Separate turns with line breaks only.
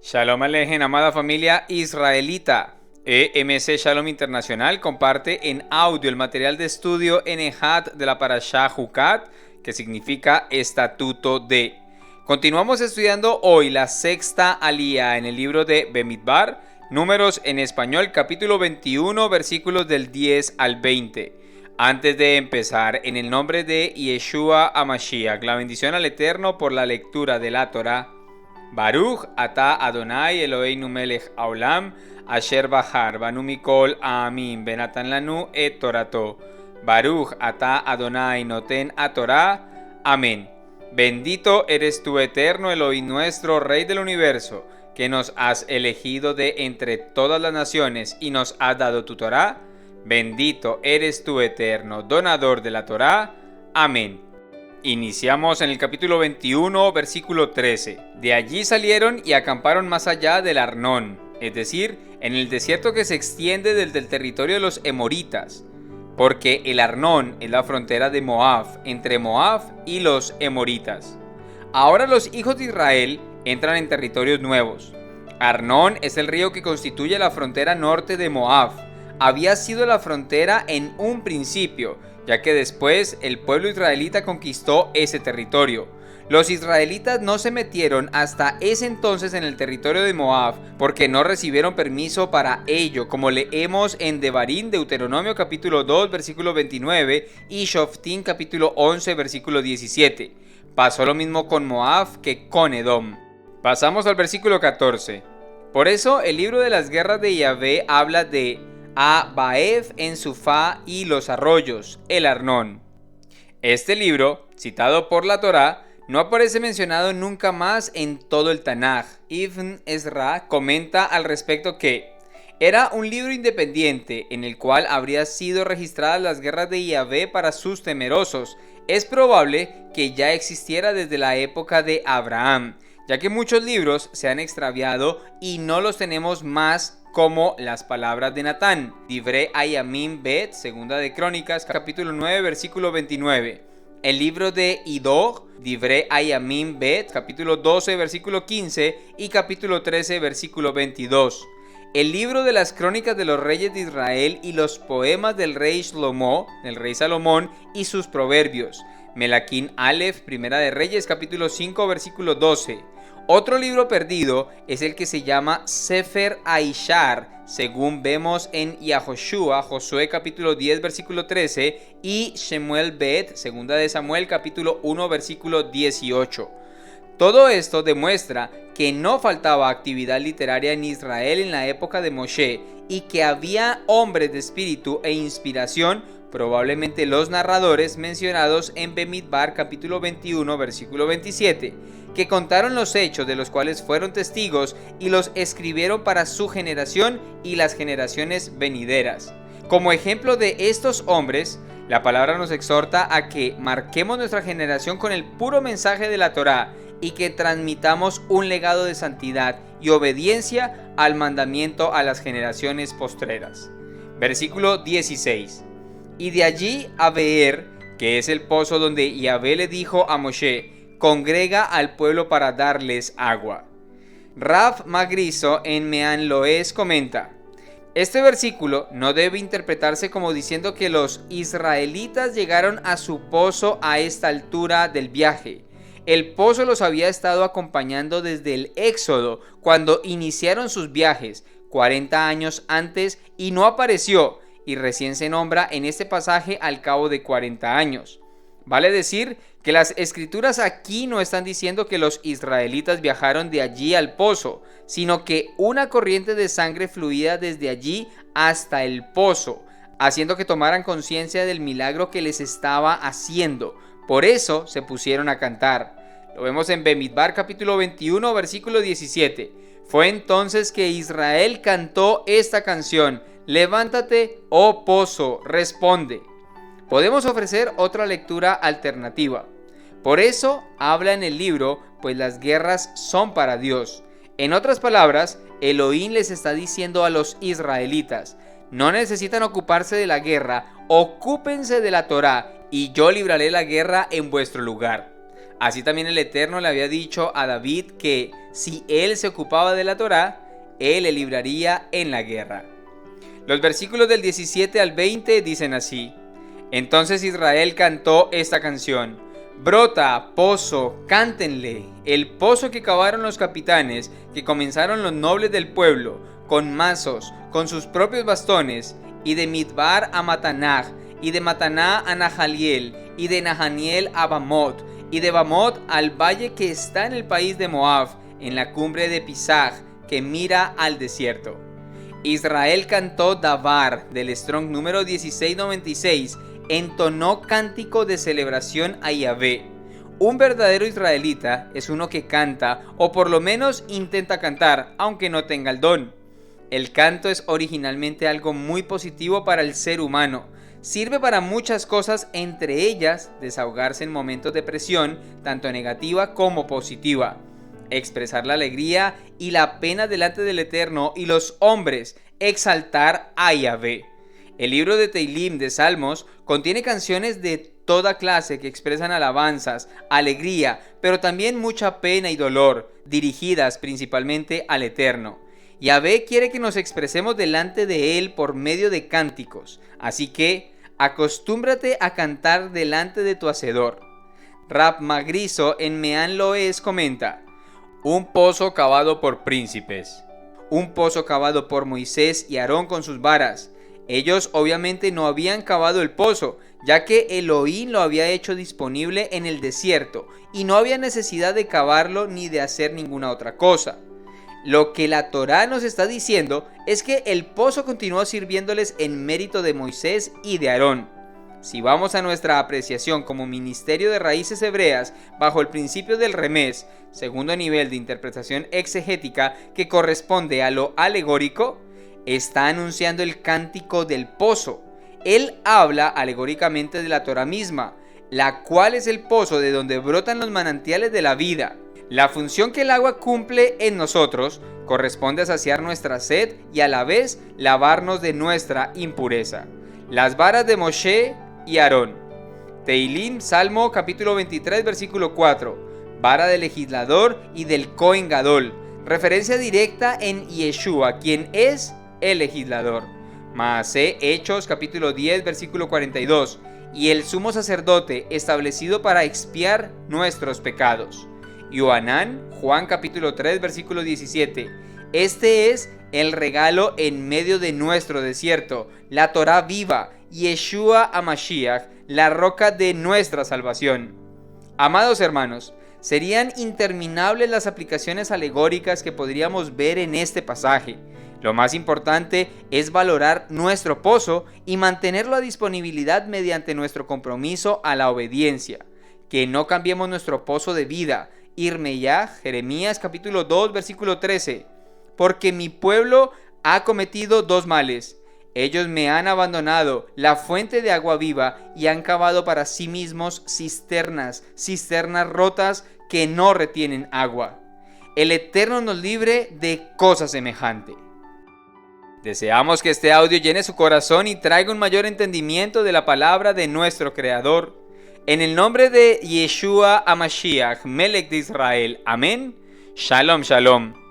Shalom Alejem, amada familia israelita. EMC Shalom Internacional comparte en audio el material de estudio Enehat de la Parashá Jucat, que significa Estatuto de. Continuamos estudiando hoy la sexta alía en el libro de Bemidbar, Números en español, capítulo 21, versículos del 10 al 20. Antes de empezar, en el nombre de Yeshua HaMashiach, la bendición al Eterno por la lectura de la Torá. Baruch ata Adonai Eloheinu melech haolam asher bahar banu mikol amin benatan lanu et torato. Baruch ata Adonai noten a Torah. Amén. Bendito eres tú, Eterno Elohim nuestro, Rey del universo, que nos has elegido de entre todas las naciones y nos has dado tu Torá. Bendito eres tú, Eterno, donador de la Torá. Amén. Iniciamos en el capítulo 21, versículo 13. De allí salieron y acamparon más allá del Arnón, es decir, en el desierto que se extiende desde el territorio de los Emoritas, porque el Arnón es la frontera de Moab, entre Moab y los Emoritas. Ahora los hijos de Israel entran en territorios nuevos. Arnón es el río que constituye la frontera norte de Moab. Había sido la frontera en un principio, ya que después el pueblo israelita conquistó ese territorio. Los israelitas no se metieron hasta ese entonces en el territorio de Moab porque no recibieron permiso para ello, como leemos en Devarim, Deuteronomio capítulo 2 versículo 29 y Shoftim capítulo 11 versículo 17. Pasó lo mismo con Moab que con Edom. Pasamos al versículo 14. Por eso el libro de las guerras de Yahvé habla de Baef en Sufá y los arroyos, el Arnón. Este libro, citado por la Torá, no aparece mencionado nunca más en todo el Tanaj. Ibn Ezra comenta al respecto que era un libro independiente en el cual habrían sido registradas las guerras de Yahvé para sus temerosos. Es probable que ya existiera desde la época de Abraham, ya que muchos libros se han extraviado y no los tenemos más, como las palabras de Natán. Divrei Ayamim Bet, segunda de Crónicas, capítulo 9, versículo 29. El libro de Iddo, Divrei Ayamim Bet, capítulo 12, versículo 15 y capítulo 13, versículo 22. El libro de las crónicas de los reyes de Israel y los poemas del rey Shlomo, del rey Salomón y sus proverbios. Melachim Aleph, primera de Reyes, capítulo 5, versículo 12. Otro libro perdido es el que se llama Sefer Aishar, según vemos en Yahoshua, Josué capítulo 10 versículo 13 y Shemuel Bet, segunda de Samuel capítulo 1 versículo 18. Todo esto demuestra que no faltaba actividad literaria en Israel en la época de Moshe y que había hombres de espíritu e inspiración, probablemente los narradores mencionados en Bemidbar capítulo 21 versículo 27, que contaron los hechos de los cuales fueron testigos y los escribieron para su generación y las generaciones venideras. Como ejemplo de estos hombres, la palabra nos exhorta a que marquemos nuestra generación con el puro mensaje de la Torá y que transmitamos un legado de santidad y obediencia al mandamiento a las generaciones postreras. Versículo 16. Y de allí a Beer, que es el pozo donde Yahvé le dijo a Moshe: congrega al pueblo para darles agua. Rav Magrizo en Mean Loes comenta: este versículo no debe interpretarse como diciendo que los israelitas llegaron a su pozo a esta altura del viaje. El pozo los había estado acompañando desde el Éxodo, cuando iniciaron sus viajes, 40 años antes, y no apareció, y recién se nombra en este pasaje al cabo de 40 años. Vale decir que las escrituras aquí no están diciendo que los israelitas viajaron de allí al pozo, sino que una corriente de sangre fluía desde allí hasta el pozo, haciendo que tomaran conciencia del milagro que les estaba haciendo. Por eso se pusieron a cantar. Lo vemos en Bemidbar capítulo 21 versículo 17. Fue entonces que Israel cantó esta canción: levántate, oh pozo, responde. Podemos ofrecer otra lectura alternativa. Por eso habla en el libro, pues las guerras son para Dios. En otras palabras, Elohim les está diciendo a los israelitas: no necesitan ocuparse de la guerra, ocúpense de la Torá y yo libraré la guerra en vuestro lugar. Así también el Eterno le había dicho a David que si él se ocupaba de la Torá, él le libraría en la guerra. Los versículos del 17 al 20 dicen así: Entonces Israel cantó esta canción: Brota, pozo, cántenle, el pozo que cavaron los capitanes, que comenzaron los nobles del pueblo, con mazos, con sus propios bastones, y de Midbar a Matanaj, y de Mataná a Nahaliel, y de Nahaniel a Bamot, y de Bamot al valle que está en el país de Moab, en la cumbre de Pisag, que mira al desierto. Israel cantó Dabar, del Strong número 1696, entonó cántico de celebración a Yahvé. Un verdadero israelita es uno que canta, o por lo menos intenta cantar, aunque no tenga el don. El canto es originalmente algo muy positivo para el ser humano. Sirve para muchas cosas, entre ellas desahogarse en momentos de presión, tanto negativa como positiva. Expresar la alegría y la pena delante del Eterno y los hombres, exaltar a Yahvé. El libro de Teilim de Salmos contiene canciones de toda clase que expresan alabanzas, alegría, pero también mucha pena y dolor, dirigidas principalmente al Eterno. Yahvé quiere que nos expresemos delante de Él por medio de cánticos, así que acostúmbrate a cantar delante de tu Hacedor. Rab Magrizo en Meán Loes comenta: un pozo cavado por príncipes, un pozo cavado por Moisés y Aarón con sus varas. Ellos obviamente no habían cavado el pozo, ya que Elohim lo había hecho disponible en el desierto y no había necesidad de cavarlo ni de hacer ninguna otra cosa. Lo que la Torá nos está diciendo es que el pozo continuó sirviéndoles en mérito de Moisés y de Aarón. Si vamos a nuestra apreciación como ministerio de raíces hebreas bajo el principio del remés, segundo nivel de interpretación exegética que corresponde a lo alegórico, está anunciando el cántico del pozo. Él habla alegóricamente de la Torá misma, la cual es el pozo de donde brotan los manantiales de la vida. La función que el agua cumple en nosotros corresponde a saciar nuestra sed y a la vez lavarnos de nuestra impureza. Las varas de Moshe y Aarón. Teilim, Salmo capítulo 23, versículo 4. Vara del legislador y del Cohen Gadol. Referencia directa en Yeshua, quien es el legislador. Maasé, Hechos capítulo 10, versículo 42. Y el sumo sacerdote establecido para expiar nuestros pecados. Yohanan, Juan capítulo 3, versículo 17. Este es el regalo en medio de nuestro desierto, la Torá viva, Yeshua HaMashiach, la roca de nuestra salvación. Amados hermanos, serían interminables las aplicaciones alegóricas que podríamos ver en este pasaje. Lo más importante es valorar nuestro pozo y mantenerlo a disponibilidad mediante nuestro compromiso a la obediencia. Que no cambiemos nuestro pozo de vida. Irmeyá, Jeremías capítulo 2, versículo 13. Porque mi pueblo ha cometido dos males. Ellos me han abandonado, la fuente de agua viva, y han cavado para sí mismos cisternas rotas que no retienen agua. El Eterno nos libre de cosa semejante. Deseamos que este audio llene su corazón y traiga un mayor entendimiento de la palabra de nuestro Creador. En el nombre de Yeshua HaMashiach, Melech de Israel. Amén. Shalom, shalom.